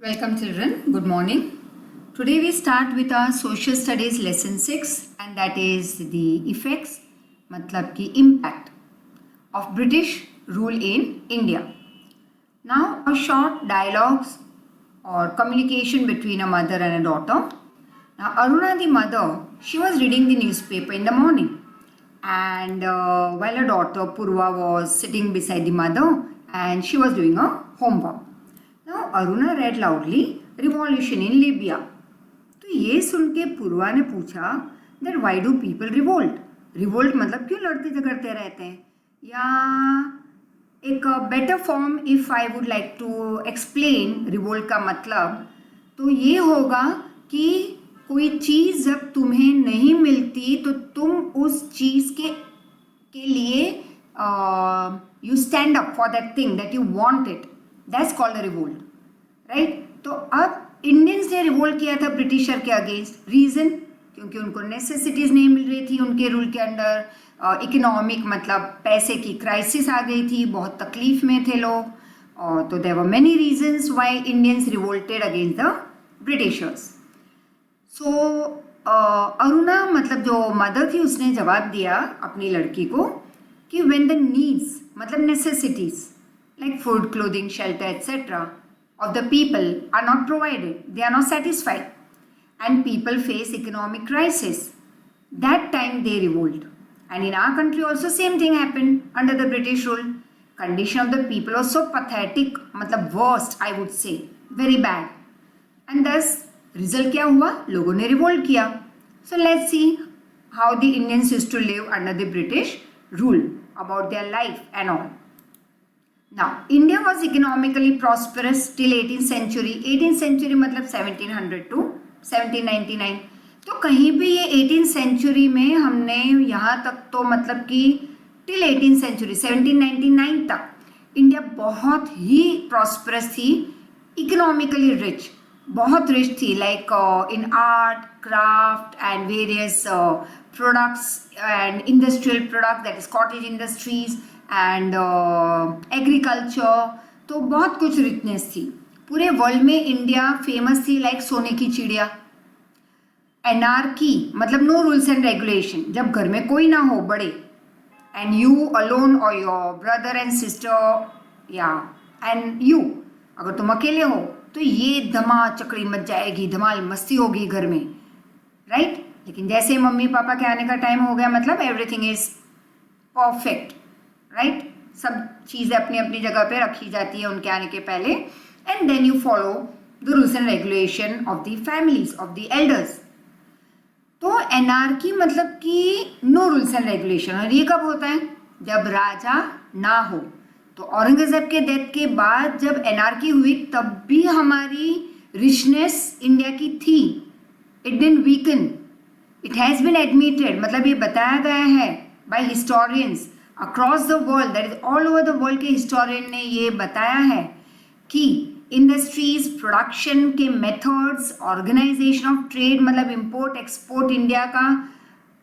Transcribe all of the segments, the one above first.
Welcome children, good morning. Today we start with our social studies lesson 6 and that is the effects मतलब की impact of British rule in India. Now a short dialogues or communication between a mother and a daughter. Now Aruna the mother, she was reading the newspaper in the morning and while her daughter Purva was sitting beside the mother and she was doing her homework. Now Aruna read loudly revolution in Libya. तो ये सुन के पूर्वा ने पूछा that why do people revolt? Revolt मतलब क्यों लड़ते झगड़ते रहते हैं? या एक better form if I would like to explain revolt का मतलब तो ये होगा कि कोई चीज़ जब तुम्हें नहीं मिलती तो तुम उस चीज़ के लिए you stand up for that thing that you want it. That's called a revolt, right. तो अब इंडियंस ने रिवोल्ट किया था ब्रिटिशर के अगेंस्ट. रीज़न क्योंकि उनको नेसेसिटीज़ नहीं मिल रही थी उनके रूल के अंडर. इकोनॉमिक मतलब पैसे की क्राइसिस आ गई थी, बहुत तकलीफ में थे लोग. तो there were many reasons why Indians revolted against the Britishers. So Aruna मतलब जो मदर थी उसने जवाब दिया अपनी लड़की को कि व्हेन द नीड्स मतलब necessities like food, clothing, shelter, etc. of the people are not provided, they are not satisfied, and people face economic crisis. That time they revolt. And in our country also same thing happened under the British rule. Condition of the people was so pathetic, मतलब worst I would say, very bad. And thus result क्या हुआ? लोगों ने revolt किया. So let's see how the Indians used to live under the British rule, about their life and all. Now, India was economically prosperous till 18th century. 18th century मतलब 1700 to 1799. तो कहीं भी ये 18th century में हमने यहाँ तक तो मतलब कि till 18th century 1799 तक इंडिया बहुत ही prosperous थी, economically rich, बहुत rich थी, like in art, craft and various products and industrial products, that is cottage industries and agriculture. तो बहुत कुछ रिचनेस थी. पूरे वर्ल्ड में इंडिया फेमस थी लाइक सोने की चिड़िया. एनार्की मतलब नो रूल्स एंड रेगुलेशन, जब घर में कोई ना हो बड़े एंड यू अलोन और योर ब्रदर एंड सिस्टर या एंड यू, अगर तुम अकेले हो तो ये धमा चकड़ी मच जाएगी, धमाल मस्ती होगी घर में, राइट. लेकिन जैसे मम्मी पापा के आने का टाइम हो गया मतलब एवरीथिंग इज परफेक्ट, राइट. सब चीज़ें अपनी अपनी जगह पे रखी जाती है उनके आने के पहले. And then you follow the rules and regulation of the families of the elders. तो एनार्की मतलब कि नो रूल्स एंड रेगुलेशन. और ये कब होता है? जब राजा ना हो. तो औरंगजेब के डेथ के बाद जब एनार्की हुई तब भी हमारी रिचनेस इंडिया की थी. It didn't weaken, it has been admitted, मतलब ये बताया गया है by historians across the world, that is all over the world के हिस्टोरियन ने ये बताया है कि इंडस्ट्रीज, प्रोडक्शन के मेथड्स, ऑर्गेनाइजेशन ऑफ ट्रेड मतलब इंपोर्ट एक्सपोर्ट इंडिया का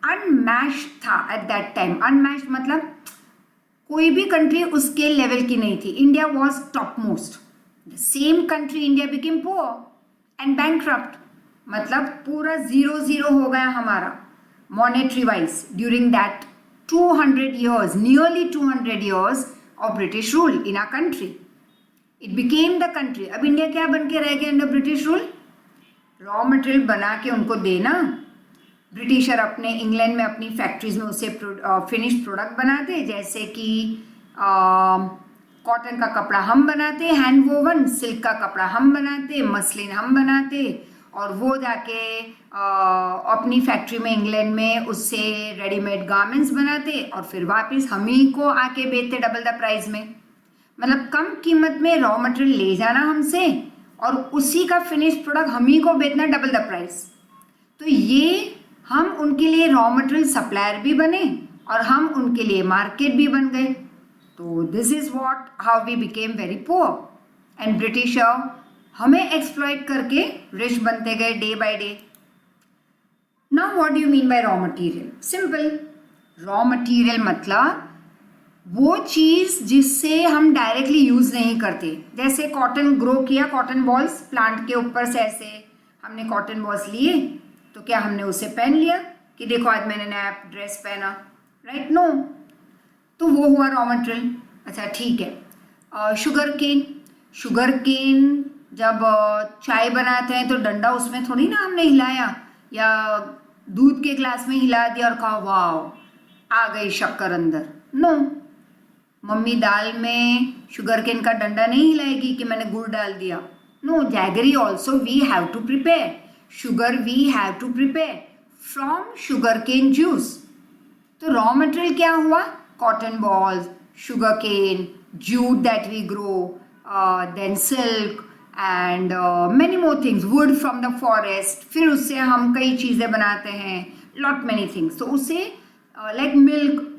अनमैच्ड था एट दैट टाइम. अनमैच्ड मतलब कोई भी कंट्री उसके लेवल की नहीं थी. India was top most. The same country India became poor and bankrupt, मतलब पूरा 0-0 हो गया हमारा monetary wise during that 200 years, nearly 200 years of British rule in our country. It became the country. अब इंडिया क्या बन के रह गया under British rule? Raw material बना के उनको देना. ब्रिटिशर अपने इंग्लैंड में अपनी फैक्ट्रीज में उसे फिनिश्ड प्रोडक्ट बनाते, जैसे कि कॉटन का कपड़ा हम बनाते, हैंड वोवन सिल्क का कपड़ा हम बनाते, मसलिन हम बनाते, और वो जाके अपनी फैक्ट्री में इंग्लैंड में उससे रेडीमेड गारमेंट्स बनाते और फिर वापस हम ही को आके बेचते डबल द प्राइस में. मतलब कम कीमत में रॉ मटेरियल ले जाना हमसे और उसी का फिनिश प्रोडक्ट हम ही को बेचना डबल द प्राइस. तो ये हम उनके लिए रॉ मटेरियल सप्लायर भी बने और हम उनके लिए मार्केट भी बन गए. तो this is what how we became very poor and Britisher हमें एक्सप्लॉइट करके रिच बनते गए day by day. Now what do you mean by raw material? Simple, raw material मतलब वो चीज़ जिससे हम डायरेक्टली यूज़ नहीं करते, जैसे कॉटन ग्रो किया, कॉटन बॉल्स प्लांट के ऊपर से ऐसे हमने कॉटन बॉल्स लिए, तो क्या हमने उसे पहन लिया कि देखो आज मैंने नया ड्रेस पहना, राइट? नो, तो वो हुआ रॉ मटेरियल। अच्छा ठीक है, शुगर केन, शुगर केन जब चाय बनाते हैं तो डंडा उसमें थोड़ी ना हमने हिलाया या दूध के ग्लास में हिला दिया और कहा वाह आ गई शक्कर अंदर। नो, मम्मी दाल में शुगर केन का डंडा नहीं हिलाएगी कि मैंने गुड़ डाल दिया। No, jaggery also we have to prepare sugar, we have to prepare from sugar cane juice. तो रॉ मटेरियल क्या हुआ? Cotton balls, sugar cane, jute that we grow, then silk and many more things, wood from the forest, फिर उससे हम कई चीज़ें बनाते हैं, लॉट मैनी थिंग्स। तो उससे लाइक मिल्क,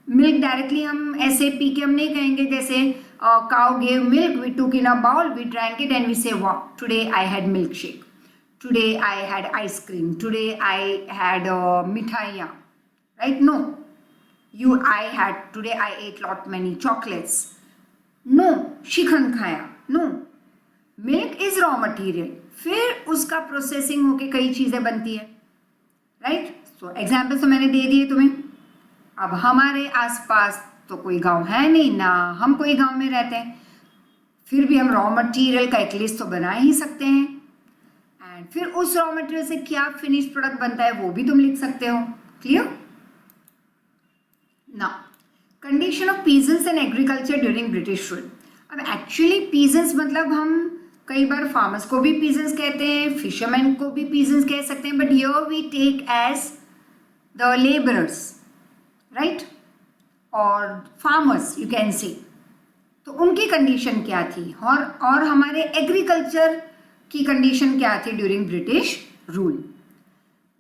मिल्क डायरेक्टली हम ऐसे पी के हम नहीं कहेंगे, जैसे cow gave milk, we took in a bowl, we drank it and we say वाह today I had milk shake, today I had ice cream, today I had मिठाइयाँ, right? No, I had today I ate lot many chocolates. No, शिखंड खाया। No, milk is raw material, फिर उसका processing होके कई चीज़ें बनती है, राइट? सो एग्जाम्पल तो मैंने दे दिए तुम्हें। अब हमारे आसपास तो कोई गांव है नहीं ना, हम कोई गांव में रहते हैं, फिर भी हम रॉ मटेरियल का एक लिस्ट तो बना ही सकते हैं, एंड फिर उस रॉ मटेरियल से क्या फिनिश प्रोडक्ट बनता है वो भी तुम लिख सकते हो। Clear? Now, condition of peasants and agriculture during British rule. अब एक्चुअली पीजेंट्स मतलब हम कई बार फार्मर्स को भी पीजेंट्स कहते हैं, फिशरमैन को भी पीजेंट्स कह सकते हैं, but here we take as the labourers, right? और फार्मर्स यू कैन से। तो उनकी कंडीशन क्या थी और हमारे एग्रीकल्चर की कंडीशन क्या थी during British rule?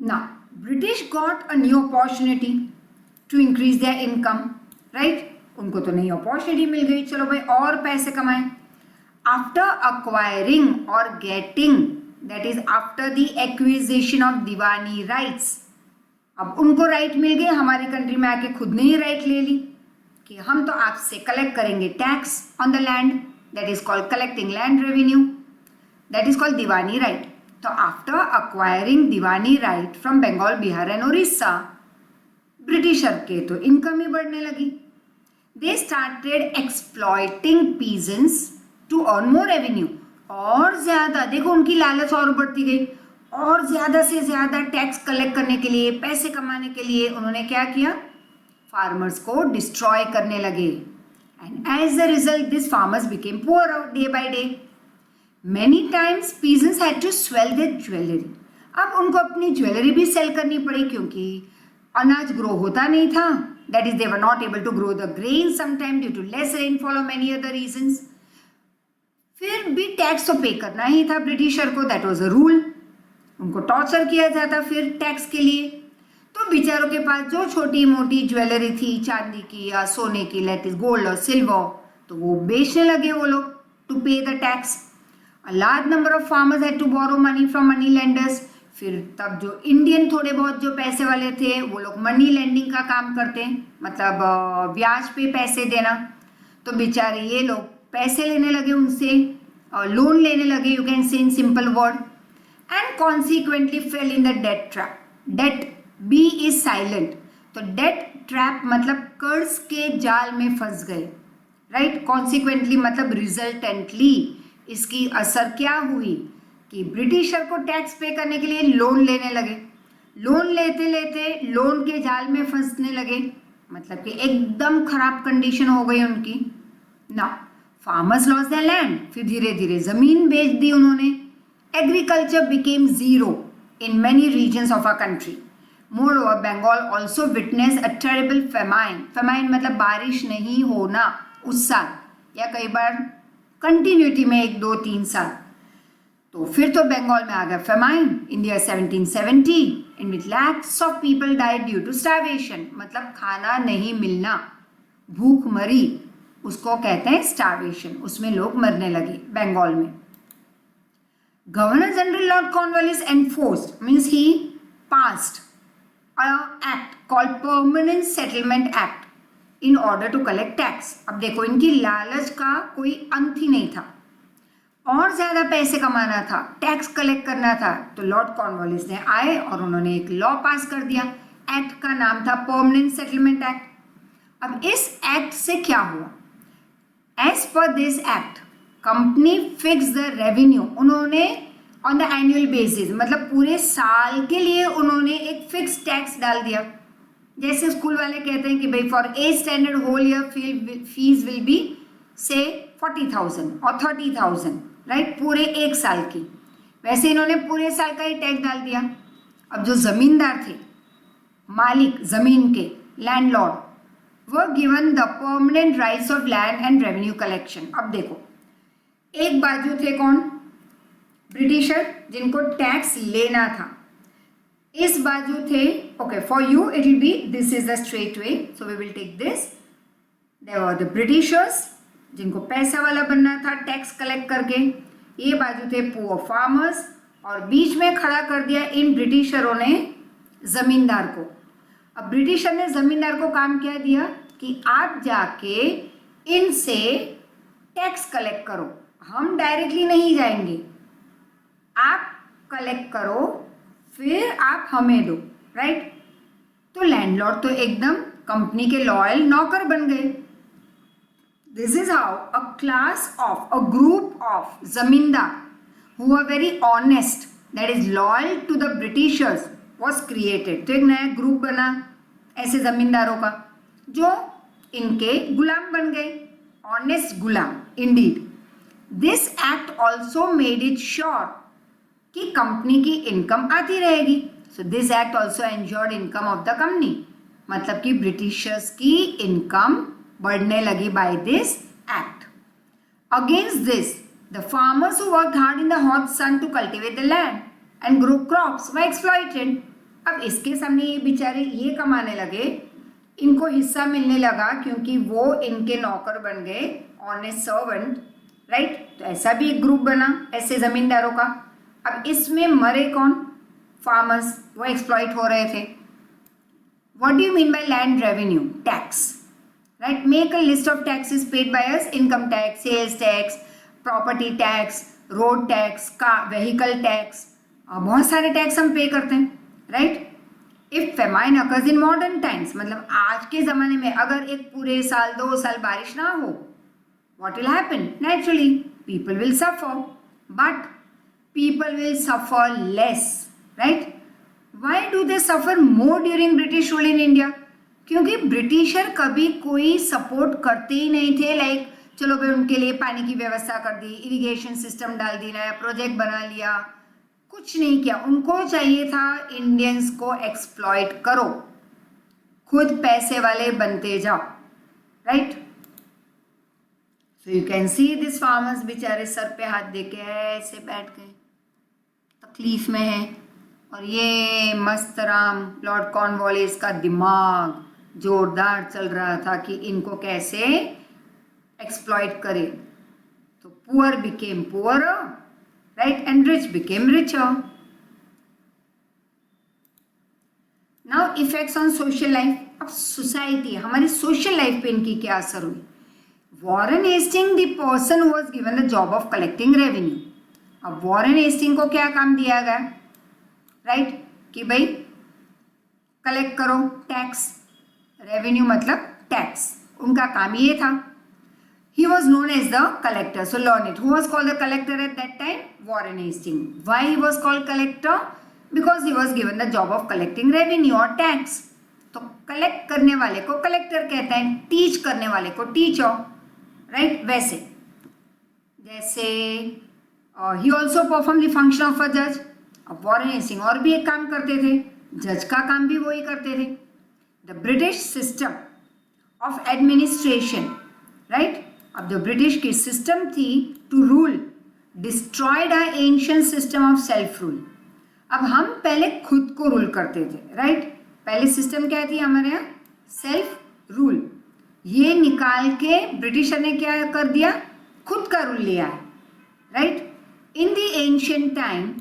Now, British got a new opportunity to increase their income, right? उनको तो नई अपॉर्चुनिटी मिल गई, चलो भाई और पैसे कमाएं। आफ्टर अक्वायरिंग और getting, that is after the acquisition of Deewani rights. अब उनको राइट मिल गए, हमारी कंट्री में आके खुद ने ही राइट ले ली कि हम तो आपसे कलेक्ट करेंगे tax on the land, that is called collecting land revenue, that is called Diwani right. तो after acquiring Diwani right from Bengal, Bihar and Orissa, Britisher के तो इनकम ही बढ़ने लगी। They started exploiting peasants to earn more revenue. और ज्यादा देखो उनकी लालच और बढ़ती गई, और ज्यादा से ज्यादा टैक्स कलेक्ट करने के लिए, पैसे कमाने के लिए उन्होंने क्या किया? फार्मर्स को डिस्ट्रॉय करने लगे, and as the result this farmers became poor day by day. Many times peasants had to sell their jewellery. अब उनको अपनी ज्वेलरी भी सेल करनी पड़ी क्योंकि अनाज ग्रो होता नहीं था, that is they were not able to grow the grain sometime due to less rainfall और मेनी अदर रीजंस। फिर भी टैक्स तो पे करना ही था ब्रिटिशर को, दैट वाज अ रूल। उनको टॉर्चर किया जाता फिर टैक्स के लिए। तो बेचारों के पास जो छोटी मोटी ज्वेलरी थी, चांदी की या सोने की, लेट इज गोल्ड और सिल्वर, तो वो बेचने लगे वो लोग to pay the tax. A large number of farmers had to borrow money from money lenders. फिर तब जो इंडियन थोड़े बहुत जो पैसे वाले थे वो लोग मनी लेंडिंग का काम करते हैं, मतलब ब्याज पे पैसे देना। तो बेचारे ये लोग पैसे लेने लगे उनसे, लोन लेने लगे, you can say in simple word, and consequently fell in the debt trap. Debt, B is silent, तो डेट ट्रैप मतलब कर्ज के जाल में फंस गए, राइट? कॉन्सिक्वेंटली मतलब रिजल्टेंटली इसकी असर क्या हुई कि ब्रिटिशर को टैक्स पे करने के लिए लोन लेने लगे, लोन लेते लेते लोन के जाल में फंसने लगे, मतलब कि एकदम खराब कंडीशन हो गई उनकी। ना, फार्मर्स लॉस देयर लैंड, फिर धीरे धीरे जमीन बेच दी उन्होंने। Agriculture became zero in many regions of our country. Moreover Bengal also witness a terrible famine. Famine मतलब बारिश नहीं होना उस साल, या कई बार कंटिन्यूटी में 1, 2, 3 साल। तो फिर तो बंगाल में आ गया famine in year 1770, in which lakhs of people died due to starvation, मतलब खाना नहीं मिलना, भूख मरी, उसको कहते हैं स्टार्वेशन, उसमें लोग मरने लगे बंगाल में। Governor General Lord Cornwallis enforced, means he passed an act called Permanent Settlement Act, in order to collect tax. अब देखो इनकी लालच का कोई अंत ही नहीं था, और ज़्यादा पैसे कमाना था, टैक्स कलेक्ट करना था। तो लॉर्ड कॉर्नवालिस ने आए और उन्होंने एक लॉ पास कर दिया। एक्ट का नाम था परमानेंट सेटलमेंट एक्ट। अब इस एक्ट से क्या हुआ? As per this act company fix the revenue. उन्होंने ऑन द एनुअल बेसिस, मतलब पूरे साल के लिए उन्होंने एक फिक्स टैक्स डाल दिया। जैसे स्कूल वाले कहते हैं कि भाई for 8th standard whole year fees will be say 40,000 और 30,000, राइट, पूरे एक साल की। वैसे इन्होंने पूरे साल का ही टैक्स डाल दिया। अब जो जमींदार थे, मालिक जमीन के, landlord, were given the permanent rights of land and revenue collection। अब देखो एक बाजू थे कौन? ब्रिटिशर, जिनको टैक्स लेना था। इस बाजू थे, okay for you it will be this is the straight way, so we will take this. There were the Britishers, जिनको पैसा वाला बनना था टैक्स कलेक्ट करके। ये बाजू थे पुअर फार्मर्स, और बीच में खड़ा कर दिया इन ब्रिटिशरों ने जमींदार को। अब ब्रिटिशर ने जमींदार को काम क्या दिया कि आप जाके इनसे टैक्स कलेक्ट करो, हम डायरेक्टली नहीं जाएंगे, आप कलेक्ट करो फिर आप हमें दो, राइट। तो लैंडलॉर्ड तो एकदम कंपनी के लॉयल नौकर बन गए। This is how a class of a group of zamindar who are very honest, that is loyal to the Britishers was created. तो एक नया ग्रुप बना ऐसे जमींदारों का जो इनके गुलाम बन गए, ऑनेस्ट गुलाम indeed. This act also made it sure कि कंपनी की इनकम आती रहेगी। So this act also ensured income of the company, मतलब कि ब्रिटिशर्स की इनकम बढ़ने लगी by this act. Against this the farmers who worked hard in the hot sun to cultivate the land and grow crops were exploited. अब इसके सामने ये बेचारे ये कमाने लगे, इनको हिस्सा मिलने लगा क्योंकि वो इनके नौकर बन गए, ऑनेस्ट सर्वेंट, राइट। तो ऐसा भी एक ग्रुप बना ऐसे जमींदारों का। अब इसमें मरे कौन? फार्मर्स, वो एक्सप्लॉइट हो रहे थे। What do you mean by land revenue? Tax, right. Make a list of taxes paid by us, income tax, sales tax, property tax, road tax, vehicle tax, बहुत सारे टैक्स हम पे करते हैं, right. If famine occurs in modern times, मतलब आज के ज़माने में अगर एक पूरे साल 2 साल बारिश ना हो, what will happen? Naturally, people will suffer, but people will suffer less, right? Why do they suffer more during British rule in India? क्योंकि ब्रिटिशर कभी कोई सपोर्ट करते ही नहीं थे। लाइक चलो भाई उनके लिए पानी की व्यवस्था कर दी, इरिगेशन सिस्टम डाल दी, नया प्रोजेक्ट बना लिया, कुछ नहीं किया। उनको चाहिए था इंडियंस को एक्सप्लॉइट करो, खुद पैसे वाले बनते जाओ, right. So you can see this farmers बेचारे सर पे हाथ देके ऐसे बैठ गए, तकलीफ में है। और ये मस्त राम लॉर्ड कॉर्नवालिस का दिमाग जोरदार चल रहा था कि इनको कैसे एक्सप्लॉइट करे। तो poor became poor, right, and rich became richer. Now effects on social life. अब सोसाइटी, हमारी सोशल लाइफ पे इनकी क्या असर हुई? Warren Hasting the person who was given the job of collecting revenue. अब वॉरेन हेस्टिंग को क्या काम दिया गया, राइट, कि भाई कलेक्ट करो टैक्स, रेवेन्यू मतलब टैक्स, उनका काम ये था। He was known as the collector, so learn it. Who was called the collector at that time? Warren Hastings. Why he was called collector? Because he was given the job of collecting revenue or tax. तो collect करने वाले को collector कहते हैं, teach करने वाले को teacher, right. वैसे जैसे he also performed the function of a judge। अब वॉरेन हेस्टिंग और भी एक काम करते थे, जज का काम भी वही करते थे। The British system of administration, right. अब जो ब्रिटिश की सिस्टम थी to rule destroyed a ancient system of self rule. अब हम पहले खुद को रूल करते थे, राइट। पहले सिस्टम क्या थी हमारे यहाँ? Self rule. ये निकाल के ब्रिटिशर ने क्या कर दिया? खुद का रूल लिया है, right. In the ancient time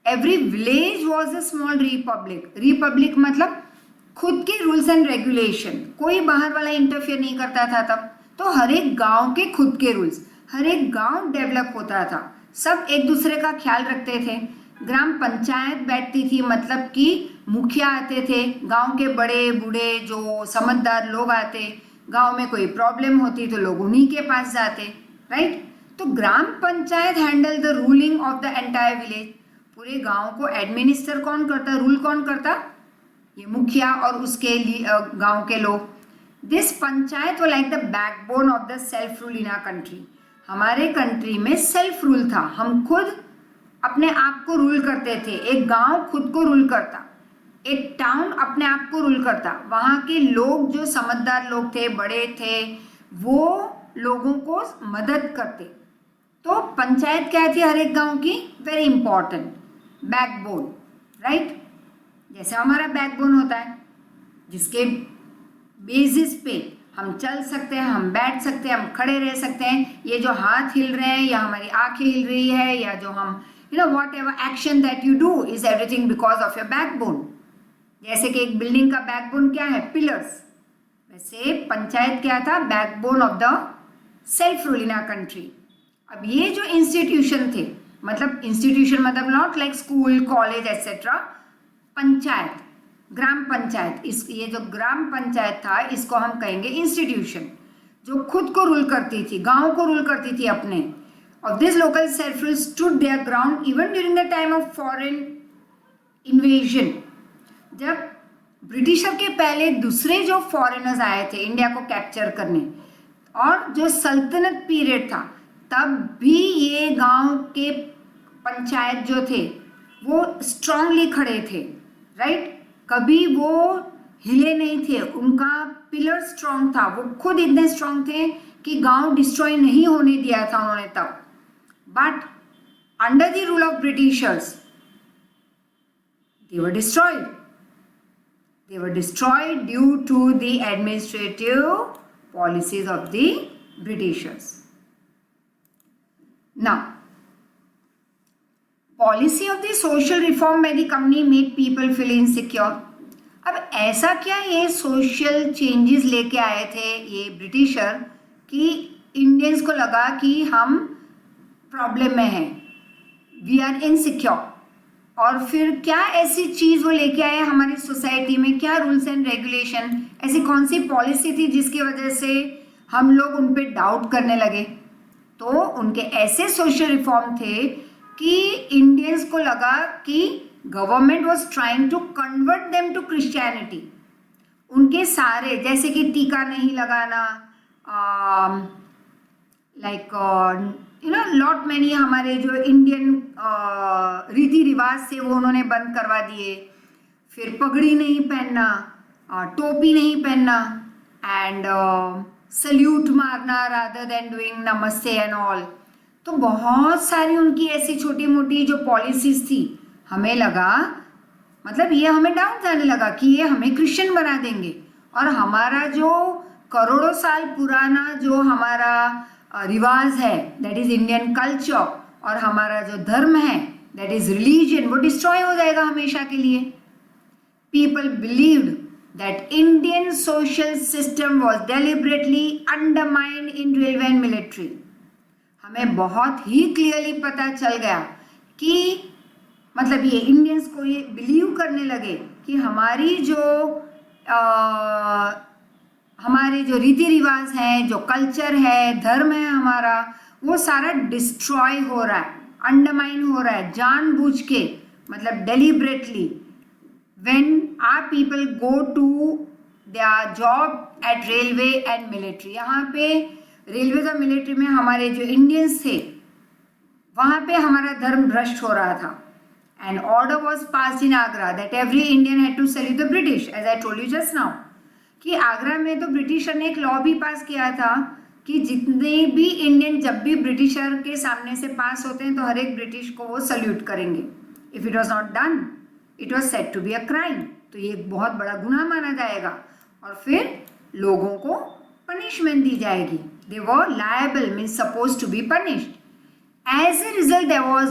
every village was a small Republic. Republic मतलब खुद के रूल्स एंड रेगुलेशन, कोई बाहर वाला इंटरफियर नहीं करता था तब। तो हर एक गांव के खुद के रूल्स, हर एक गांव डेवलप होता था, सब एक दूसरे का ख्याल रखते थे। ग्राम पंचायत बैठती थी, मतलब कि मुखिया आते थे, गांव के बड़े बूढ़े जो समझदार लोग आते, गांव में कोई प्रॉब्लम होती तो लोग उन्हीं के पास जाते, राइट। तो gram panchayat handle the ruling of the entire village. पूरे गांव को एडमिनिस्टर कौन करता, रूल कौन करता, ये मुखिया और उसके गांव के लोग। दिस पंचायत वो like the backbone of the self rule in our country. हमारे कंट्री में सेल्फ रूल था, हम खुद अपने आप को रूल करते थे। एक गांव खुद को रूल करता, एक टाउन अपने आप को रूल करता। वहाँ के लोग जो समझदार लोग थे, बड़े थे, वो लोगों को मदद करते। तो पंचायत क्या थी हर एक गांव की, वेरी इंपॉर्टेंट, बैकबोन, राइट। जैसे हमारा बैकबोन होता है जिसके बेसिस पे हम चल सकते हैं, हम बैठ सकते हैं, हम खड़े रह सकते हैं। ये जो हाथ हिल रहे हैं या हमारी आंखें हिल रही है या जो हम what ever action that you do is everything because of your backbone. जैसे कि एक बिल्डिंग का बैकबोन क्या है, पिलर्स, वैसे पंचायत क्या था, backbone of the self rule in our country. अब ये जो इंस्टीट्यूशन थे, मतलब इंस्टीट्यूशन मतलब not like school, college etcetera, panchayat, gram panchayat, इस ये जो ग्राम पंचायत था इसको हम कहेंगे इंस्टीट्यूशन, जो खुद को रूल करती थी, गांव को रूल करती थी अपने। और this local self rule stood their ground even during the time of foreign invasion. जब ब्रिटिशर के पहले दूसरे जो फॉरेनर्स आए थे इंडिया को कैप्चर करने, और जो सल्तनत पीरियड था, तब भी ये गांव के पंचायत जो थे वो स्ट्रांगली खड़े थे, राइट। कभी वो हिले नहीं थे, उनका पिलर स्ट्रांग था, वो खुद इतने स्ट्रांग थे कि गांव डिस्ट्रॉय नहीं होने दिया था उन्होंने तब। But under the rule of Britishers they were destroyed. They were destroyed due to the administrative policies of the Britishers. Now, policy of the social reform by the company made people feel insecure. अब ऐसा क्या ये social changes लेके आए थे ये britisher कि Indians को लगा कि हम प्रॉब्लम में हैं, वी आर इनसिक्योर। और फिर क्या ऐसी चीज़ वो लेके आए हमारी सोसाइटी में, क्या रूल्स एंड रेगुलेशन, ऐसी कौन सी पॉलिसी थी जिसकी वजह से हम लोग उन पे डाउट करने लगे। तो उनके ऐसे सोशल रिफॉर्म थे कि इंडियंस को लगा कि government was trying to convert them to Christianity. उनके सारे, जैसे कि टीका नहीं लगाना, लाइक लॉट मैनी हमारे जो इंडियन रीति रिवाज थे वो उन्होंने बंद करवा दिए। फिर पगड़ी नहीं पहनना, टोपी नहीं पहनना, एंड सल्यूट मारना रादर देन डूइंग नमस्ते एंड ऑल। तो बहुत सारी उनकी ऐसी छोटी मोटी जो पॉलिसीज थी, हमें लगा, मतलब ये हमें डाउट आने लगा कि ये हमें क्रिश्चियन बना देंगे, और हमारा जो करोड़ों साल पुराना जो हमारा रिवाज है, दैट इज इंडियन कल्चर, और हमारा जो धर्म है, दैट इज रिलीजन, वो डिस्ट्रॉय हो जाएगा हमेशा के लिए। People believed that Indian social system was deliberately undermined in railway and military. हमें बहुत ही क्लियरली पता चल गया कि मतलब ये इंडियंस को ये बिलीव करने लगे कि हमारे जो रीति रिवाज हैं, जो कल्चर है, धर्म है हमारा, वो सारा डिस्ट्रॉय हो रहा है, अंडरमाइन हो रहा है जानबूझ के, मतलब deliberately. When our people go to their job at railway and military, यहाँ पे रेलवे और मिलिट्री में हमारे जो इंडियंस थे, वहाँ पे हमारा धर्म भ्रष्ट हो रहा था। And order was passed in Agra that every Indian had to salute the British, as I told you just now, कि आगरा में तो ब्रिटिशर ने एक लॉ भी पास किया था कि जितने भी इंडियन जब भी ब्रिटिशर के सामने से पास होते हैं तो हर एक ब्रिटिश को वो सल्यूट करेंगे। If it was not done, it was said to be a crime, तो ये बहुत बड़ा गुनाह माना जाएगा और फिर लोगों को पनिशमेंट दी जाएगी। They were liable, means suppose to be punished. As a result there was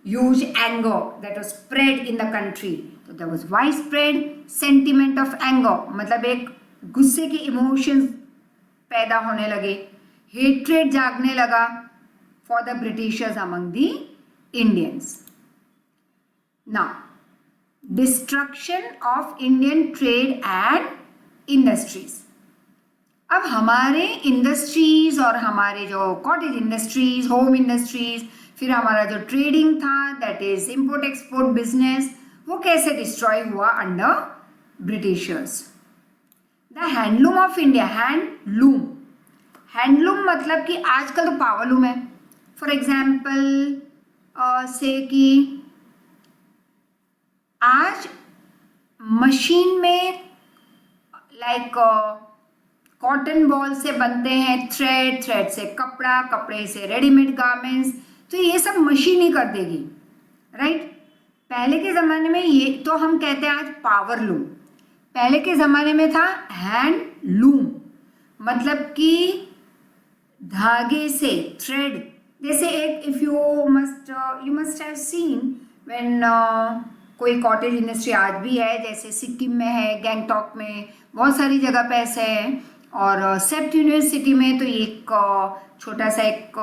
huge anger that was spread in the country. तो there was wide spread sentiment of anger, मतलब एक गुस्से के इमोशंस पैदा होने लगे, हेट्रेड जागने लगा for the Britishers among the Indians. Now destruction of Indian trade and industries. अब हमारे इंडस्ट्रीज और हमारे जो कॉटेज इंडस्ट्रीज, होम इंडस्ट्रीज, फिर हमारा जो ट्रेडिंग था that is import export business, वो कैसे डिस्ट्रॉय हुआ under Britishers. The handloom of India, handloom, handloom मतलब कि आजकल तो पावरलूम है. फॉर एग्जाम्पल से कि आज मशीन में लाइक कॉटन बॉल से बनते हैं थ्रेड, थ्रेड से कपड़ा, कपड़े से रेडीमेड गारमेंट्स, तो ये सब मशीन ही कर देगी, राइट. पहले के ज़माने में ये तो हम कहते हैं आज पावर लूम, पहले के ज़माने में था हैंड लूम, मतलब कि धागे से थ्रेड. जैसे एक if you must have seen when कोई कॉटेज इंडस्ट्री आज भी है, जैसे सिक्किम में है, गैंगटॉक में, बहुत सारी जगह पे ऐसे है, और सेप्ट यूनिवर्सिटी में तो एक छोटा सा एक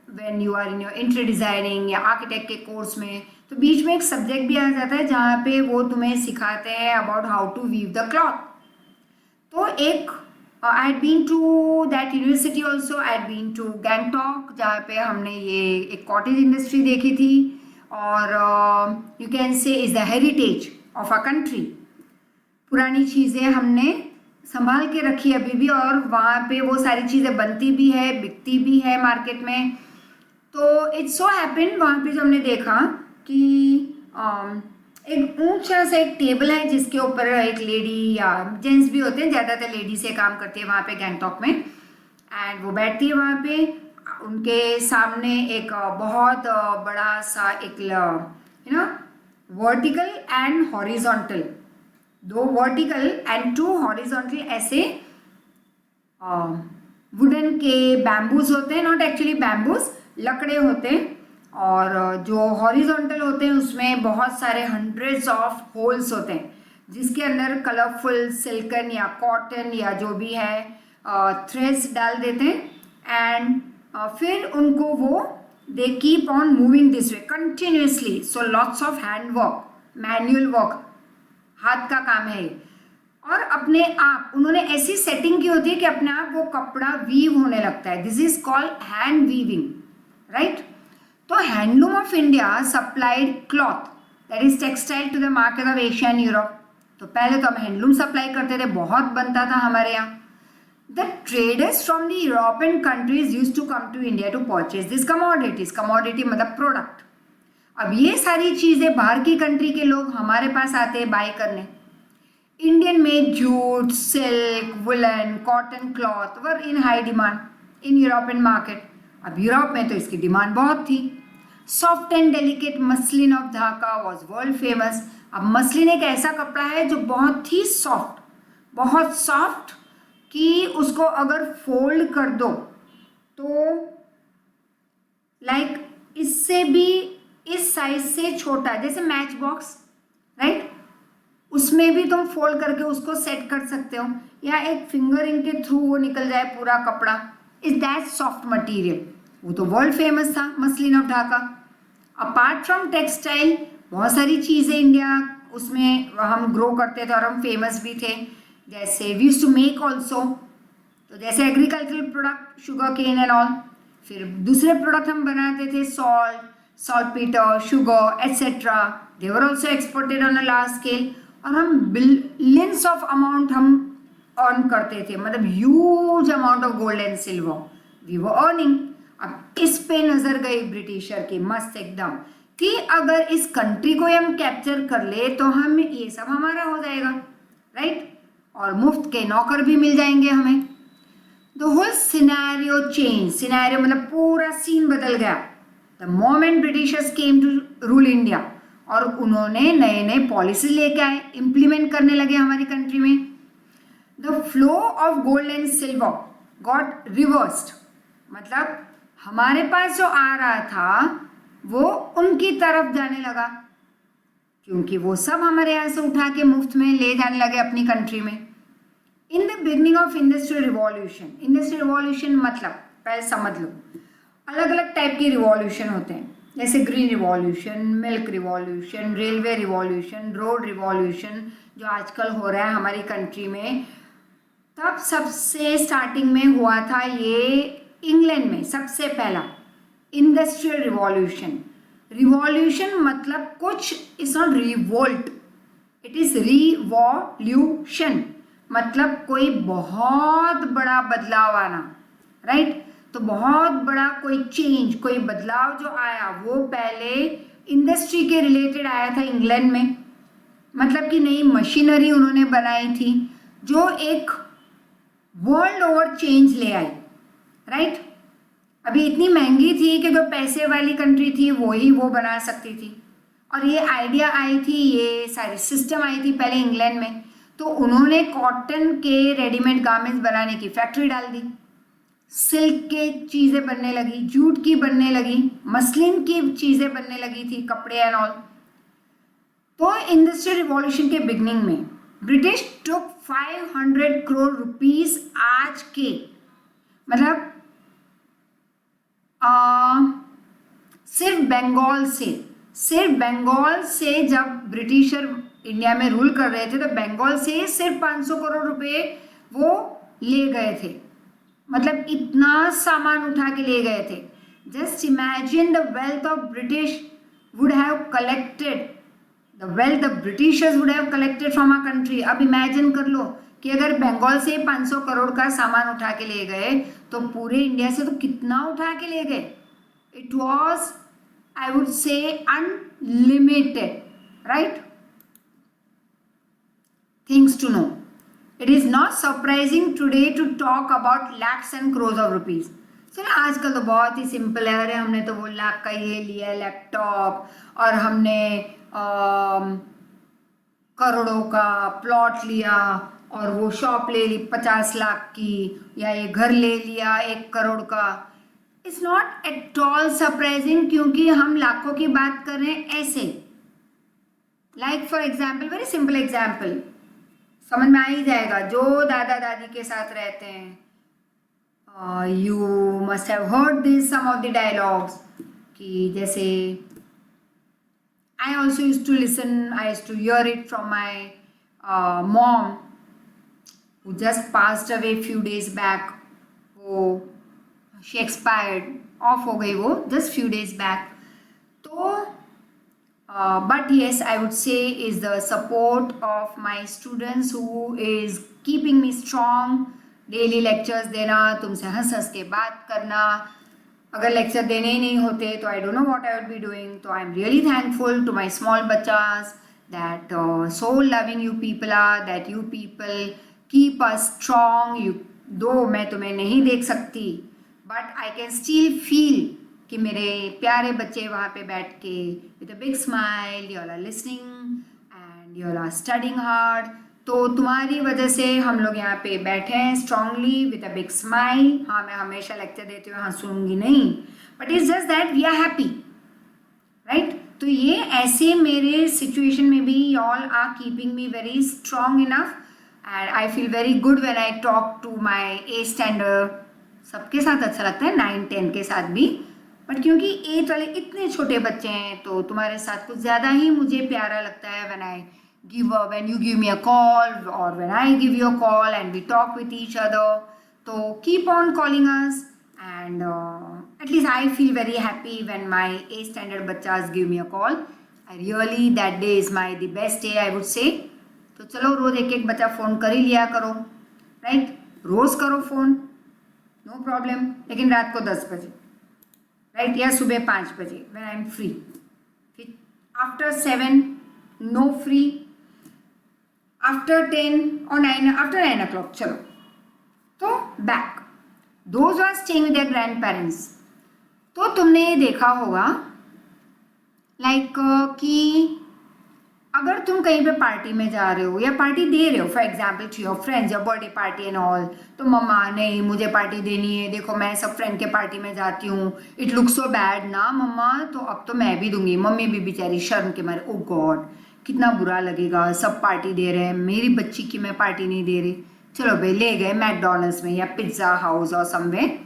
when you are in your interior designing या आर्किटेक्ट के कोर्स में, तो बीच में एक सब्जेक्ट भी आ जाता है जहाँ पे वो तुम्हें सिखाते हैं about how to weave the cloth. तो एक I had been to that university also, I had been to Gangtok, जहाँ पे हमने ये एक कॉटेज इंडस्ट्री देखी थी, और यू कैन से is the heritage of a country. पुरानी चीज़ें हमने संभाल के रखी अभी भी, और वहाँ पे वो सारी चीज़ें बनती भी है, बिकती भी है मार्केट में. तो इट्स सो हैपन वहाँ पे जो हमने देखा कि एक ऊंचा सा एक टेबल है जिसके ऊपर एक लेडी या जेंट्स भी होते हैं, ज़्यादातर लेडी से काम करती है वहाँ पे गैंगटॉक में, एंड वो बैठती है वहाँ पे. उनके सामने एक बहुत बड़ा सा एक you know vertical and horizontal, दो वर्टिकल एंड टू हॉरिजॉन्टल ऐसे वुडन के बैम्बूज होते हैं, नॉट एक्चुअली बैम्बूज, लकड़े होते हैं, और जो हॉरिजॉन्टल होते हैं उसमें बहुत सारे हंड्रेड्स ऑफ होल्स होते हैं जिसके अंदर कलरफुल सिल्कन या कॉटन या जो भी है थ्रेड्स डाल देते हैं, एंड फिर उनको वो they keep on moving this way continuously. So lots of hand work, manual work, हाथ का काम है ये, और अपने आप उन्होंने ऐसी सेटिंग की होती है कि अपने आप वो कपड़ा वीव होने लगता है. This is called hand weaving, right. तो handloom of India supplied cloth that is textile to the market of Asia and Europe. तो पहले तो हम हैंडलूम सप्लाई करते थे, बहुत बनता था हमारे यहाँ. The traders from the European countries used to come to India to purchase these commodities. Commodity मतलब प्रोडक्ट. अब ये सारी चीज़ें बाहर की कंट्री के लोग हमारे पास आते हैं बाय करने. Indian made jute, silk, woollen, cotton cloth were in high demand in European market. अब यूरोप में तो इसकी डिमांड बहुत थी. Soft and delicate muslin of Dhaka was world famous. अब मसलिन एक ऐसा कपड़ा है जो बहुत ही सॉफ्ट, बहुत सॉफ्ट कि उसको अगर फोल्ड कर दो तो लाइक इससे भी इस साइज से छोटा, जैसे मैच बॉक्स, राइट, उसमें भी तुम फोल्ड करके उसको सेट कर सकते हो, या एक फिंगरिंग के थ्रू वो निकल जाए पूरा कपड़ा. Is that soft material. वो तो वर्ल्ड फेमस था muslin of Dhaka. Apart from textile बहुत सारी चीज़ें इंडिया उसमें हम ग्रो करते थे और हम फेमस भी थे. जैसे we used to make also, तो जैसे agricultural product, sugar cane and all. फिर दूसरे प्रोडक्ट हम बनाते थे, salt, saltpetre, sugar etcetera. They were also exported on a large scale, और हम बिलियंस ऑफ अमाउंट हम अर्न करते थे, मतलब huge amount of gold and silver we were earning. अब इस पे नजर गई ब्रिटिशर की मस्त एकदम कि अगर इस कंट्री को हम कैप्चर कर ले तो हम ये सब हमारा हो जाएगा, राइट, और मुफ्त के नौकर भी मिल जाएंगे हमें. The whole scenario change. Scenario मतलब पूरा सीन बदल गया the moment Britishers came to rule India, और उन्होंने नए नए पॉलिसी लेके आए, इम्प्लीमेंट करने लगे हमारी कंट्री में. The flow of gold and silver got reversed, मतलब हमारे पास जो आ रहा था वो उनकी तरफ जाने लगा. क्योंकि वो सब हमारे यहाँ से उठा के मुफ्त में ले जाने लगे अपनी कंट्री में। In the beginning of industrial revolution मतलब पहले समझ लो, अलग अलग टाइप के रिवॉल्यूशन होते हैं, जैसे green revolution, milk revolution, railway revolution, road revolution जो आजकल हो रहा है हमारी कंट्री में। तब सबसे स्टार्टिंग में हुआ था ये इंग्लैंड में सबसे पहला इंडस्ट्रियल रिवॉल्यूशन मतलब कुछ, it's not revolt, it is revolution मतलब कोई बहुत बड़ा बदलाव आना, राइट। तो बहुत बड़ा कोई चेंज, कोई बदलाव जो आया वो पहले इंडस्ट्री के रिलेटेड आया था इंग्लैंड में, मतलब कि नई मशीनरी उन्होंने बनाई थी जो एक वर्ल्ड ओवर चेंज ले आई, राइट। अभी इतनी महंगी थी कि जो पैसे वाली कंट्री थी वो ही वो बना सकती थी, और ये आइडिया आई थी, ये सारी सिस्टम आई थी पहले इंग्लैंड में। तो उन्होंने कॉटन के रेडीमेड गारमेंट्स बनाने की फैक्ट्री डाल दी, सिल्क के चीज़ें बनने लगी, जूट की बनने लगी, मसलिन की चीज़ें बनने लगी थी, कपड़े एंड ऑल। तो इंडस्ट्रियल रिवॉल्यूशन के बिगनिंग में ब्रिटिश टुक 500 करोड़ रुपीस आज के, मतलब सिर्फ बंगाल से जब ब्रिटिशर इंडिया में रूल कर रहे थे तो बंगाल से सिर्फ 500 करोड़ रुपए वो ले गए थे, मतलब इतना सामान उठा के ले गए थे। Just imagine the wealth of British would have collected, the wealth the Britishers would have collected from our country. अब इमेजिन कर लो कि अगर बंगाल से 500 करोड़ का सामान उठा के ले गए तो पूरे इंडिया से तो कितना उठा के ले गए। It was, I would say, unlimited, right? Things to know. It is not surprising today to talk about lakhs and crores of rupees. चलो आजकल तो बहुत ही सिंपल है, अरे हमने तो वो लाख का ये लिया लैपटॉप, और हमने करोड़ों का प्लॉट लिया और वो शॉप ले ली 50 लाख की, या ये घर ले लिया 1 करोड़ का। It's not at all surprising, क्योंकि हम लाखों की बात कर रहे हैं ऐसे। Like for example, very simple example, समझ में आ ही जाएगा जो दादा दादी के साथ रहते हैं। You must have heard this some of the dialogues, कि जैसे I also use to listen, I use to hear it from my mom who just passed away few days back. वो शी एक्सपायर्ड, ऑफ हो गई वो just few days back. तो but yes, I would say is the support of my students who is keeping me strong. Daily lectures देना, तुमसे हंस हंस के बात करना। अगर लेक्चर देने ही नहीं होते तो I don't know what I would be doing. तो I am really thankful to my small बच्चास that so loving you people are, that you people keep us strong। you, दो मैं तुम्हें नहीं देख सकती, but I can still feel कि मेरे प्यारे बच्चे वहाँ पे बैठ के with a big smile, you all are listening and you all are studying hard. तो तुम्हारी वजह से हम लोग यहाँ पे बैठे हैं strongly with a big smile. हाँ, मैं हमेशा लेक्चर देते हुए हंसूंगी नहीं, but it's just that we are happy, right. तो ये ऐसे मेरे सिचुएशन में भी you all are keeping me very strong enough, and I feel very good when I talk to my 8th standard. सबके साथ अच्छा लगता है, 9, 10 के साथ भी, बट क्योंकि 8 वाले इतने छोटे बच्चे हैं तो तुम्हारे साथ कुछ ज़्यादा ही मुझे प्यारा लगता है when you give me a call or when I give you a call and we talk with each other. So keep on calling us, and at least I feel very happy when my 8th standard bachas give me a call. I really, that day is the best day I would say. तो चलो रोज़ एक एक बच्चा phone कर ही लिया करो, right. रोज़ करो phone, no problem, लेकिन रात को 10 बजे, राइट, या सुबह 5 बजे व्हेन आई एम फ्री। फिर आफ्टर 7 नो फ्री, आफ्टर 10 और 9, आफ्टर 9 o'clock चलो। तो back, those are staying with their grandparents. तो तुमने ये देखा होगा लाइक कि अगर तुम कहीं पे पार्टी में जा रहे हो या पार्टी दे रहे हो, for example to your friends, या बर्थडे पार्टी एंड ऑल, तो मम्मा नहीं मुझे पार्टी देनी है, देखो मैं सब फ्रेंड के पार्टी में जाती हूँ, इट लुक्स सो बैड ना मम्मा, तो अब तो मैं भी दूंगी। मम्मी भी बेचारी शर्म के मारे, ओ गॉड कितना बुरा लगेगा, सब पार्टी दे रहे हैं, मेरी बच्ची की मैं पार्टी नहीं दे रही। चलो भाई ले गए मैकडोनल्ड्स में या पिज्ज़ा हाउस और समवेयर।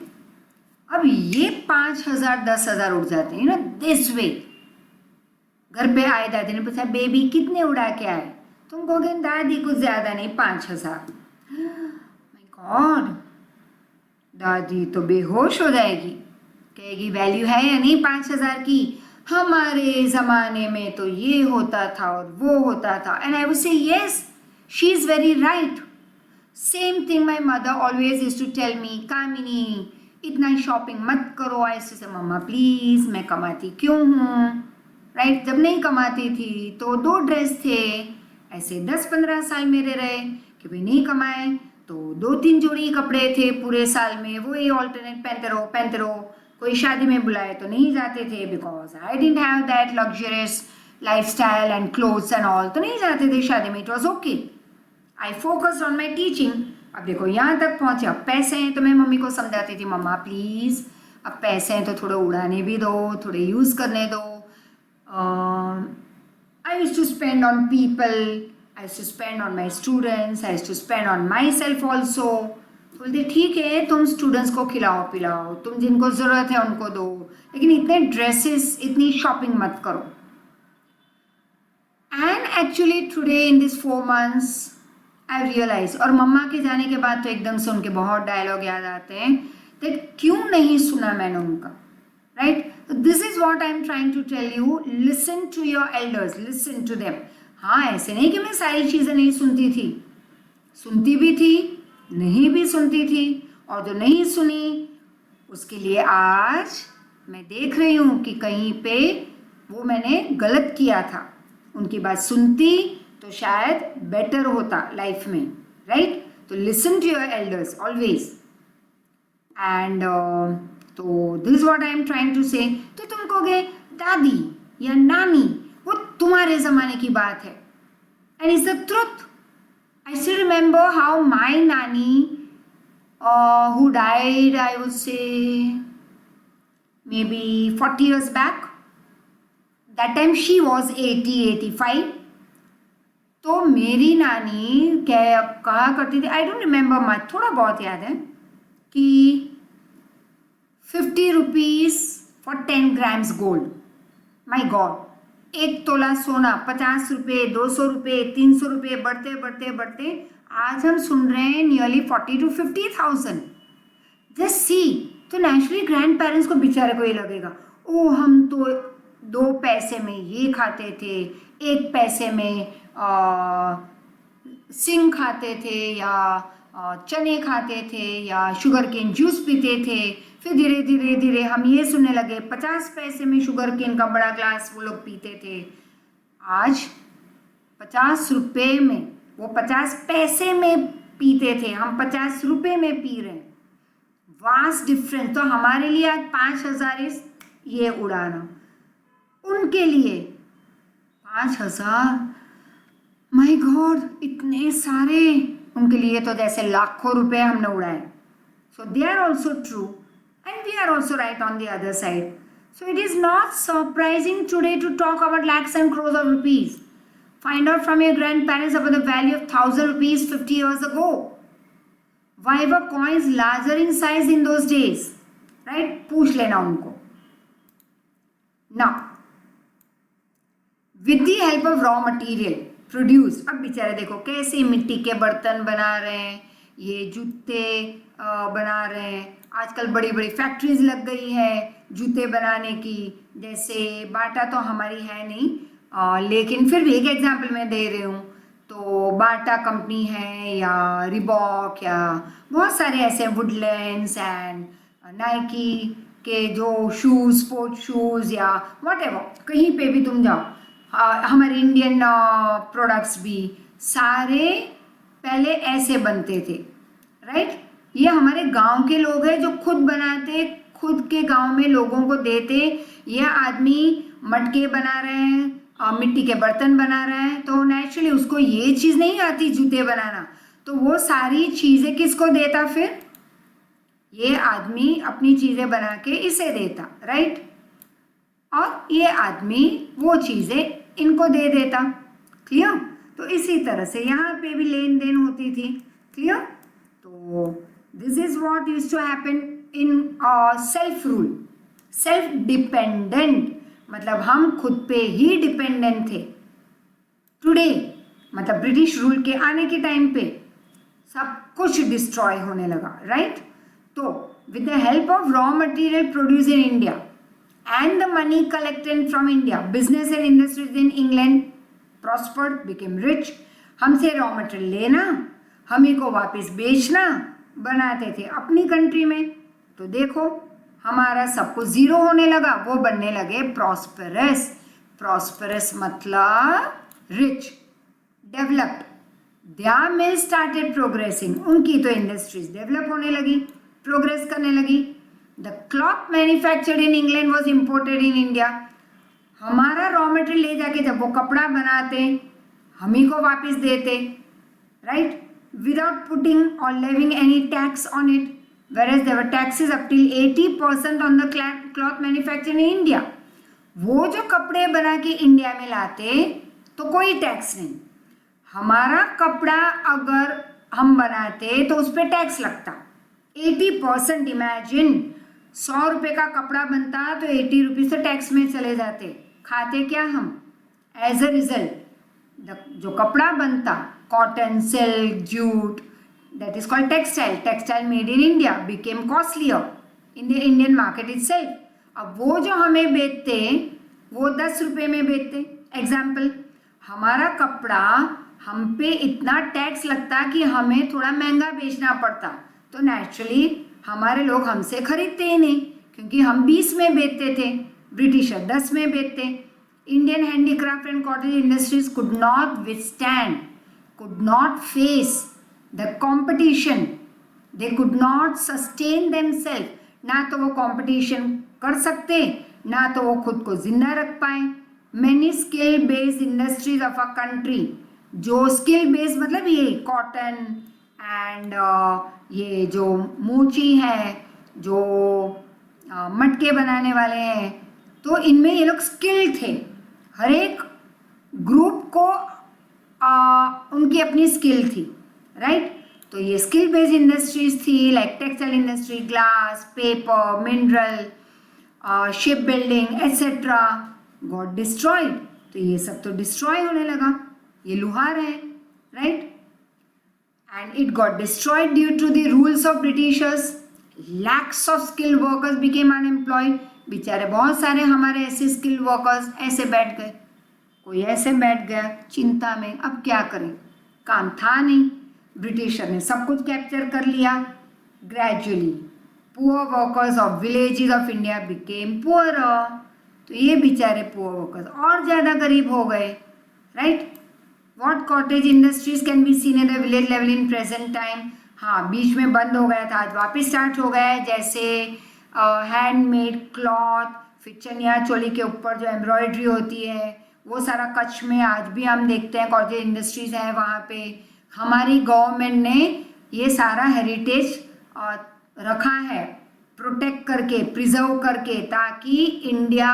अब ये 5,000 10,000 उड़ जाते हैं, दिस वे। घर पे आए, दादी ने पूछा बेबी कितने उड़ा के आए? तुम कहोगे दादी कुछ ज़्यादा नहीं, 5,000। माय गॉड, दादी तो बेहोश हो जाएगी, कहेगी वैल्यू है या नहीं 5,000 की? हमारे ज़माने में तो ये होता था और वो होता था। And I would say yes, she is very right. Same thing my mother always used to tell me, Kamini इतना शॉपिंग मत करो। ऐसे से मम्मा प्लीज़, मैं कमाती क्यों हूँ, राइट? जब नहीं कमाती थी तो 2 ड्रेस थे, ऐसे 10-15 साल मेरे रहे कि भाई नहीं कमाए तो 2-3 जोड़ी कपड़े थे पूरे साल में, वो ही ऑल्टरनेट पहनते रहो। कोई शादी में बुलाए तो नहीं जाते थे, because I didn't have that luxurious lifestyle and clothes and all, तो नहीं जाते थे शादी में, it was okay. I focused on my teaching. अब देखो यहाँ तक पहुँचे, अब पैसे हैं तो मैं मम्मी को समझाती थी मम्मा प्लीज़ अब पैसे हैं तो थोड़े उड़ाने भी दो, थोड़े यूज़ करने दो। I used to spend on people, I used to spend on my students, I used to spend on myself also. बोलते ठीक है तुम स्टूडेंट्स को खिलाओ पिलाओ, तुम जिनको ज़रूरत है उनको दो, लेकिन इतने ड्रेसेस इतनी शॉपिंग मत करो। And actually today in this 4 months I realise, और मम्मा के जाने के बाद तो एकदम से उनके बहुत डायलॉग याद आते हैं, दैट क्यों नहीं सुना मैंने उनका, right? This is what I am trying to tell you, listen to your elders, listen to them. हाँ, ऐसे नहीं कि मैं सारी चीज़ें नहीं सुनती थी, सुनती भी थी, नहीं भी सुनती थी, और जो नहीं सुनी उसके लिए आज मैं देख रही हूँ कि कहीं पे वो मैंने गलत किया था। उनकी बात सुनती तो शायद बेटर होता लाइफ में, राइट? तो listen to your elders always. And तो this what I am trying to say. तो तुम कहोगे दादी या नानी वो तुम्हारे ज़माने की बात है, and is the truth. I still remember how my nanny, who died, I would say maybe 40 years back. That time she was 80-85. तो मेरी नानी क्या कहा करती थी, आई डोंट रिमेंबर मच, थोड़ा बहुत याद है कि 50 rupees for 10 grams gold. My God, 1 तोला सोना 50 रुपये, 200 रुपये, 300 रुपये, बढ़ते बढ़ते बढ़ते आज हम सुन रहे हैं नियरली 40 to 50,000। Just see. तो नेचुरली ग्रैंड पेरेंट्स को बेचारे को ये लगेगा, ओ हम तो 2 पैसे में ये खाते थे, 1 पैसे में सिंग खाते थे या चने खाते थे या शुगर केन जूस पीते थे। फिर धीरे धीरे धीरे हम ये सुनने लगे 50 पैसे में शुगर केन का बड़ा ग्लास वो लोग पीते थे। आज 50 रुपये में, वो 50 पैसे में पीते थे, हम 50 रुपये में पी रहे हैं। Vast difference. तो हमारे लिए आज 5,000 इस ये उड़ाना, उनके लिए 5,000, माय गॉड इतने सारे, उनके लिए तो जैसे लाखों रुपए हमने उड़ाए। So they are also true and we are also right on the other side. So it is not surprising today to talk about lakhs and crores of rupees. Find out from your grandparents about the value of 1,000 rupees 50 years ago. Why were coins larger in size in those days? Right? पूछ लेना उनको. Now, with the help of raw material produced, अब बेचारे देखो कैसे मिट्टी के बर्तन बना रहे हैं, ये जूते बना रहे हैं। आजकल बड़ी बड़ी फैक्ट्रीज लग गई है जूते बनाने की। जैसे बाटा तो हमारी है नहीं, लेकिन फिर भी एक एग्जांपल मैं दे रही हूँ। तो बाटा कंपनी है या रिबॉक या बहुत सारे ऐसे वुडलैंड्स एंड नाइकी के जो शूज़, स्पोर्ट्स शूज़ या व्हाटएवर, कहीं पे भी तुम जाओ, हमारे इंडियन प्रोडक्ट्स भी सारे पहले ऐसे बनते थे, राइट? ये हमारे गांव के लोग हैं जो खुद बनाते, खुद के गांव में लोगों को देते। ये आदमी मटके बना रहे हैं, मिट्टी के बर्तन बना रहे हैं, तो नेचुरली उसको ये चीज़ नहीं आती जूते बनाना, तो वो सारी चीज़ें किसको देता? फिर ये आदमी अपनी चीज़ें बना के इसे देता, राइट? और ये आदमी वो चीज़ें इनको दे देता। क्लियर? तो इसी तरह से यहाँ पे भी लेन देन होती थी, क्लियर? तो this is what used to happen in self rule, self dependent, मतलब हम खुद पे ही डिपेंडेंट थे। टुडे मतलब ब्रिटिश रूल के आने के टाइम पे सब कुछ डिस्ट्रॉय होने लगा, राइट? तो with the help of raw material produce in India and the money collected from India, business and industries in England prospered, became rich. हमसे रॉ मटेरियल लेना, हमें को वापस बेचना, बनाते थे अपनी कंट्री में। तो देखो हमारा सब कुछ जीरो होने लगा, वो बनने लगे प्रॉस्पेरस। प्रॉस्पेरस मतलब rich, developed. Their mill started progressing, उनकी तो इंडस्ट्रीज डेवलप होने लगी, प्रोग्रेस करने लगी। The cloth manufactured in England was imported in India, हमारा रॉ मटेरियल ले जाके जब वो कपड़ा बनाते हम ही को वापस देते, राइट? विदाउट पुटिंग और levying any tax on it, whereas there were taxes up till 80% on the cloth manufactured in India. वो जो कपड़े बना के इंडिया में लाते तो कोई टैक्स नहीं, हमारा कपड़ा अगर हम बनाते तो उस पर टैक्स लगता 80%। इमेजिन 100 रुपये का कपड़ा बनता तो 80 रुपीज़ तो टैक्स में चले जाते। खाते क्या हम? एज अ रिजल्ट जो कपड़ा बनता, cotton, silk, jute, that is called textile made in India became costlier in the Indian market itself. अब वो जो हमें बेचते वो 10 रुपये में बेचते। एग्जाम्पल, हमारा कपड़ा हम पे इतना टैक्स लगता कि हमें थोड़ा महंगा बेचना पड़ता, तो नेचुरली हमारे लोग हमसे खरीदते ही नहीं, क्योंकि हम 20 में बेचते थे, ब्रिटिशर 10 में बेचते। Indian handicraft and cottage industries could not withstand, could not face the competition, they could not sustain themselves, ना तो वो competition कर सकते, ना तो वो खुद को जिंदा रख पाए। many skill based industries of a country, जो skill based मतलब ये कॉटन एंड ये जो मोची है, जो मटके बनाने वाले हैं, तो इनमें ये लोग स्किल थे। हर एक ग्रुप को उनकी अपनी स्किल थी, राइट? तो ये स्किल बेस्ड इंडस्ट्रीज थी, like textile industry, glass, paper, mineral, ship building etcetera got destroyed. तो ये सब तो डिस्ट्रॉय होने लगा, ये लुहार है, right? And it got destroyed due to the rules of Britishers. Lakhs of skilled workers became unemployed, बेचारे बहुत सारे हमारे ऐसे स्किल्ड वर्कर्स ऐसे बैठ गए, कोई ऐसे बैठ गया चिंता में, अब क्या करें, काम था नहीं, ब्रिटिशर ने सब कुछ कैप्चर कर लिया। Gradually poor workers of villages of India became poor, तो ये बेचारे पुअर वर्कर्स और ज़्यादा गरीब हो गए, right? What cottage industries can be seen at the village level in present time? हाँ, बीच में बंद हो गया था, आज वापस स्टार्ट हो गया है, जैसे हैंडमेड क्लॉथ, फिर चनिया चोली के ऊपर जो एम्ब्रॉयडरी होती है, वो सारा कच्छ में आज भी हम देखते हैं कॉटेज इंडस्ट्रीज हैं वहाँ पे। हमारी गवर्नमेंट ने ये सारा हेरिटेज रखा है प्रोटेक्ट करके, प्रिजर्व करके, ताकि इंडिया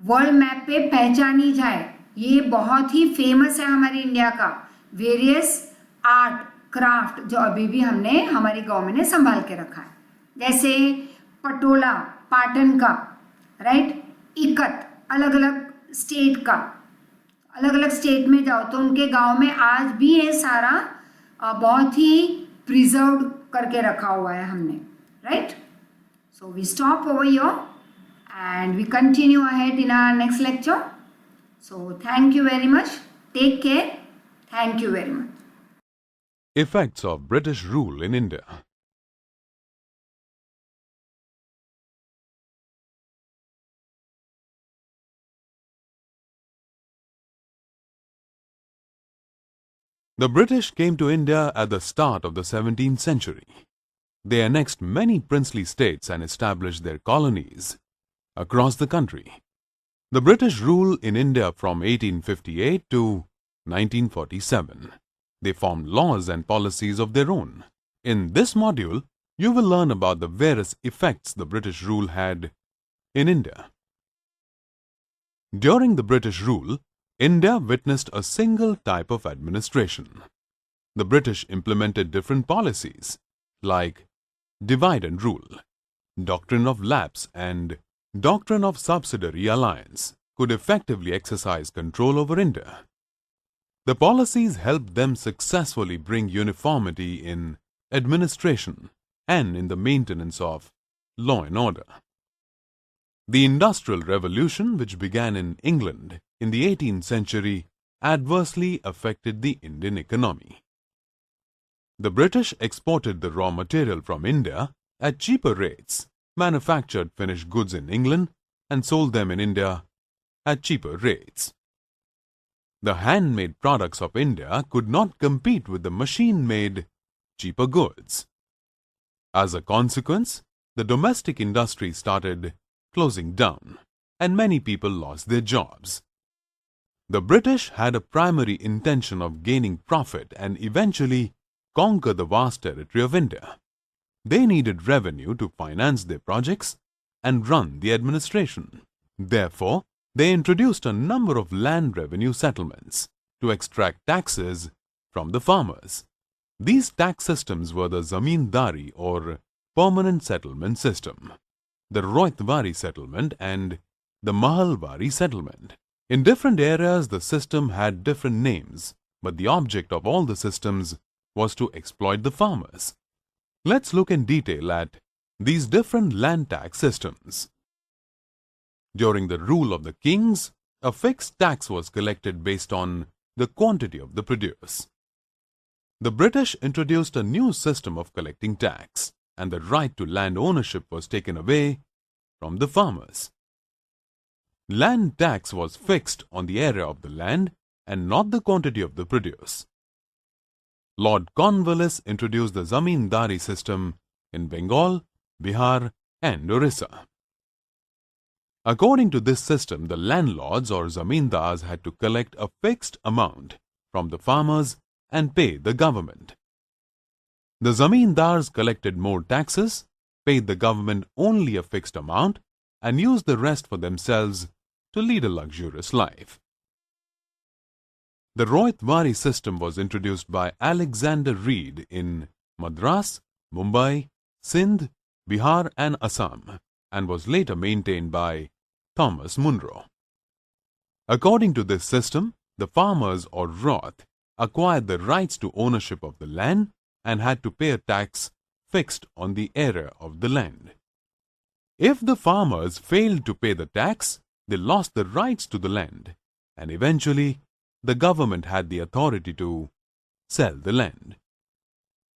वर्ल्ड मैप पे पहचानी जाए। ये बहुत ही फेमस है हमारी इंडिया का वेरियस आर्ट क्राफ्ट जो अभी भी हमने हमारी गवर्नमेंट ने संभाल के रखा है, जैसे पटोला पाटन का, राइट? इकत अलग अलग स्टेट का, अलग अलग स्टेट में जाओ तो उनके गांव में आज भी ये सारा बहुत ही प्रिजर्व करके रखा हुआ है हमने, right? So we stop over here and we continue ahead in our next lecture. So thank you very much. Take care. Thank you very much. Effects of British rule in India. The British came to India at the start of the 17th century. They annexed many princely states and established their colonies across the country. The British rule in India from 1858 to 1947. They formed laws and policies of their own. In this module, you will learn about the various effects the British rule had in India. During the British rule, India witnessed a single type of administration. The British implemented different policies like divide and rule, doctrine of lapse and doctrine of subsidiary alliance could effectively exercise control over India. The policies helped them successfully bring uniformity in administration and in the maintenance of law and order. The Industrial Revolution, which began in England in the 18th century, adversely affected the Indian economy. The British exported the raw material from India at cheaper rates, manufactured finished goods in England, and sold them in India at cheaper rates. The handmade products of India could not compete with the machine-made, cheaper goods. As a consequence, the domestic industry started closing down, and many people lost their jobs. The British had a primary intention of gaining profit and eventually conquer the vast territory of India. They needed revenue to finance their projects and run the administration. Therefore, they introduced a number of land revenue settlements to extract taxes from the farmers. These tax systems were the Zamindari or permanent settlement system, the Roytwari settlement and the Mahalwari settlement. In different areas, the system had different names, but the object of all the systems was to exploit the farmers. Let's look in detail at these different land tax systems. During the rule of the kings, a fixed tax was collected based on the quantity of the produce. The British introduced a new system of collecting tax, and the right to land ownership was taken away from the farmers. Land tax was fixed on the area of the land and not the quantity of the produce. Lord Cornwallis introduced the Zamindari system in Bengal, Bihar, and Orissa. According to this system, the landlords or zamindars had to collect a fixed amount from the farmers and pay the government. The zamindars collected more taxes, paid the government only a fixed amount, and used the rest for themselves to lead a luxurious life. The Roytwari system was introduced by Alexander Reed in Madras, Mumbai, Sindh, Bihar and Assam, and was later maintained by Thomas Munro. According to this system, the farmers or Roth acquired the rights to ownership of the land and had to pay a tax fixed on the area of the land. If the farmers failed to pay the tax, they lost the rights to the land, and eventually the government had the authority to sell the land.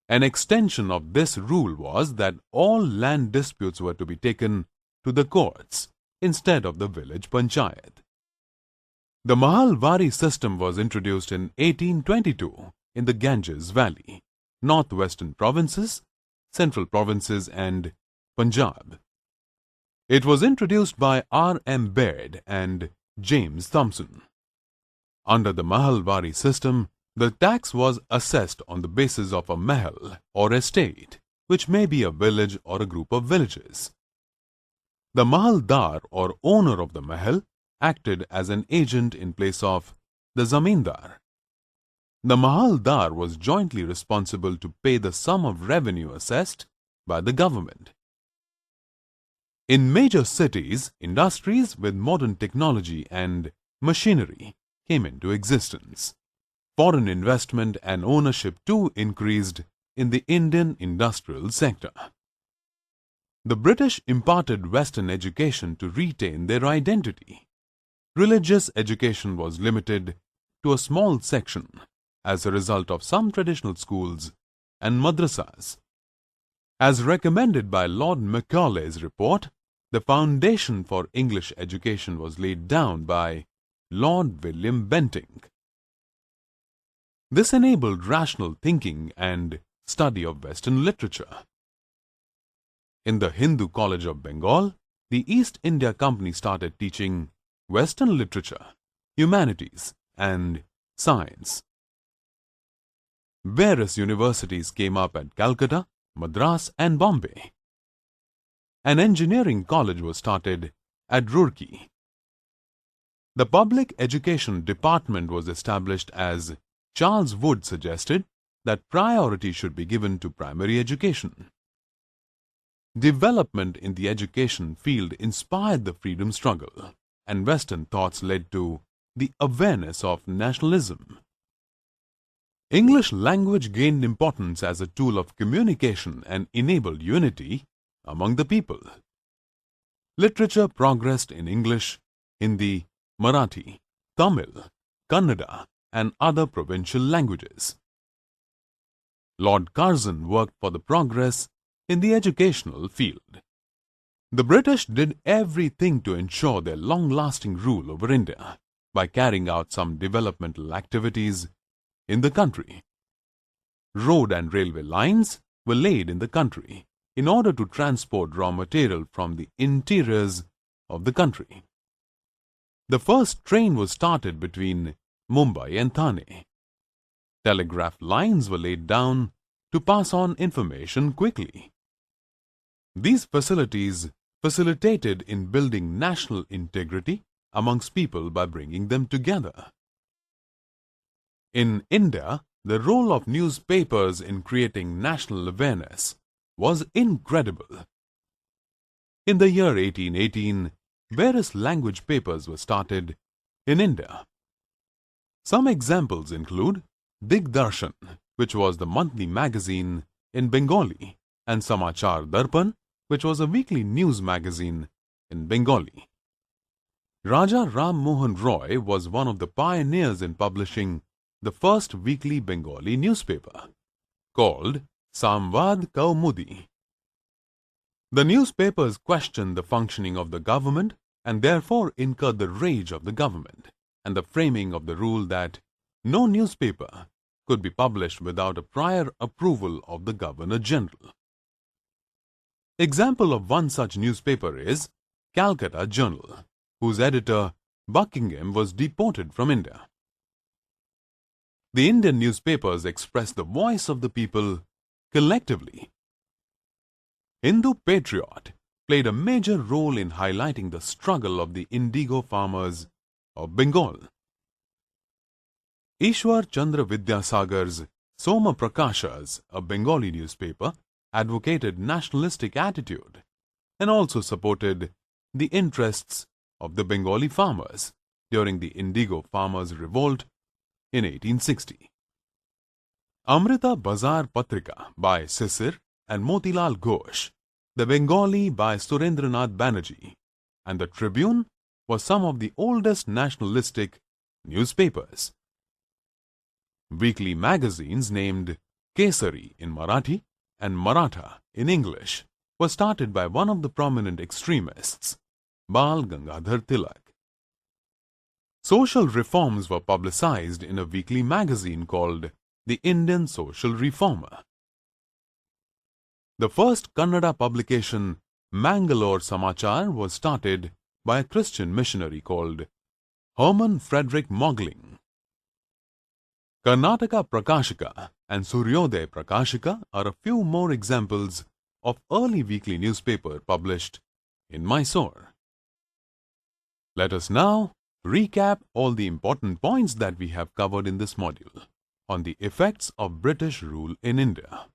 An extension of this rule was that all land disputes were to be taken to the courts instead of the village panchayat. The Mahalwari system was introduced in 1822 in the Ganges Valley, northwestern provinces, central provinces and Punjab. It was introduced by R. M. Baird and James Thompson. Under the Mahalwari system, the tax was assessed on the basis of a mahal or estate, which may be a village or a group of villages. The mahaldar or owner of the mahal acted as an agent in place of the zamindar. The mahaldar was jointly responsible to pay the sum of revenue assessed by the government. In major cities, industries with modern technology and machinery came into existence. Foreign investment and ownership too increased in the Indian industrial sector. The British imparted Western education to retain their identity. Religious education was limited to a small section as a result of some traditional schools and madrasas. As recommended by Lord Macaulay's report, the foundation for English education was laid down by Lord William Bentinck. This enabled rational thinking and study of Western literature. In the Hindu College of Bengal, the East India Company started teaching Western literature, humanities, and science. Various universities came up at Calcutta, Madras, and Bombay. An engineering college was started at Roorkee. The public education department was established as Charles Wood suggested that priority should be given to primary education. Development in the education field inspired the freedom struggle, and Western thoughts led to the awareness of nationalism. English language gained importance as a tool of communication and enabled unity among the people. Literature progressed in English, Hindi, Marathi, Tamil, Kannada, and other provincial languages. Lord Curzon worked for the progress in the educational field. The British did everything to ensure their long-lasting rule over India by carrying out some developmental activities in the country. Road and railway lines were laid in the country in order to transport raw material from the interiors of the country. The first train was started between Mumbai and Thane. Telegraph lines were laid down to pass on information quickly. These facilities facilitated in building national integrity amongst people by bringing them together. In India, the role of newspapers in creating national awareness was incredible. In the year 1818, various language papers were started in India. Some examples include Digdarshan, which was the monthly magazine in Bengali, and Samachar Darpan, which was a weekly news magazine in Bengali. Raja Ram Mohan Roy was one of the pioneers in publishing the first weekly Bengali newspaper, called Samvad Kaumudi. The newspapers questioned the functioning of the government and therefore incurred the rage of the government and the framing of the rule that no newspaper could be published without a prior approval of the Governor-General. Example of one such newspaper is Calcutta Journal, whose editor Buckingham was deported from India. The Indian newspapers express the voice of the people collectively. Hindu Patriot played a major role in highlighting the struggle of the indigo farmers of Bengal. Ishwar Chandra Vidyasagar's Soma Prakashas, a Bengali newspaper, advocated nationalistic attitude and also supported the interests of the Bengali farmers during the Indigo Farmers' Revolt in 1860. Amrita Bazar Patrika by Sisir and Motilal Ghosh, the Bengali by Surendranath Banerjee, and the Tribune were some of the oldest nationalistic newspapers. Weekly magazines named Kesari in Marathi and Maratha in English were started by one of the prominent extremists, Bal Gangadhar Tilak. Social reforms were publicized in a weekly magazine called The Indian Social Reformer. The first Kannada publication, Mangalore Samachar, was started by a Christian missionary called Herman Frederick Mogling. Karnataka Prakashika and Suryoday Prakashika are a few more examples of early weekly newspaper published in Mysore. Let us now recap all the important points that we have covered in this module on the effects of British rule in India.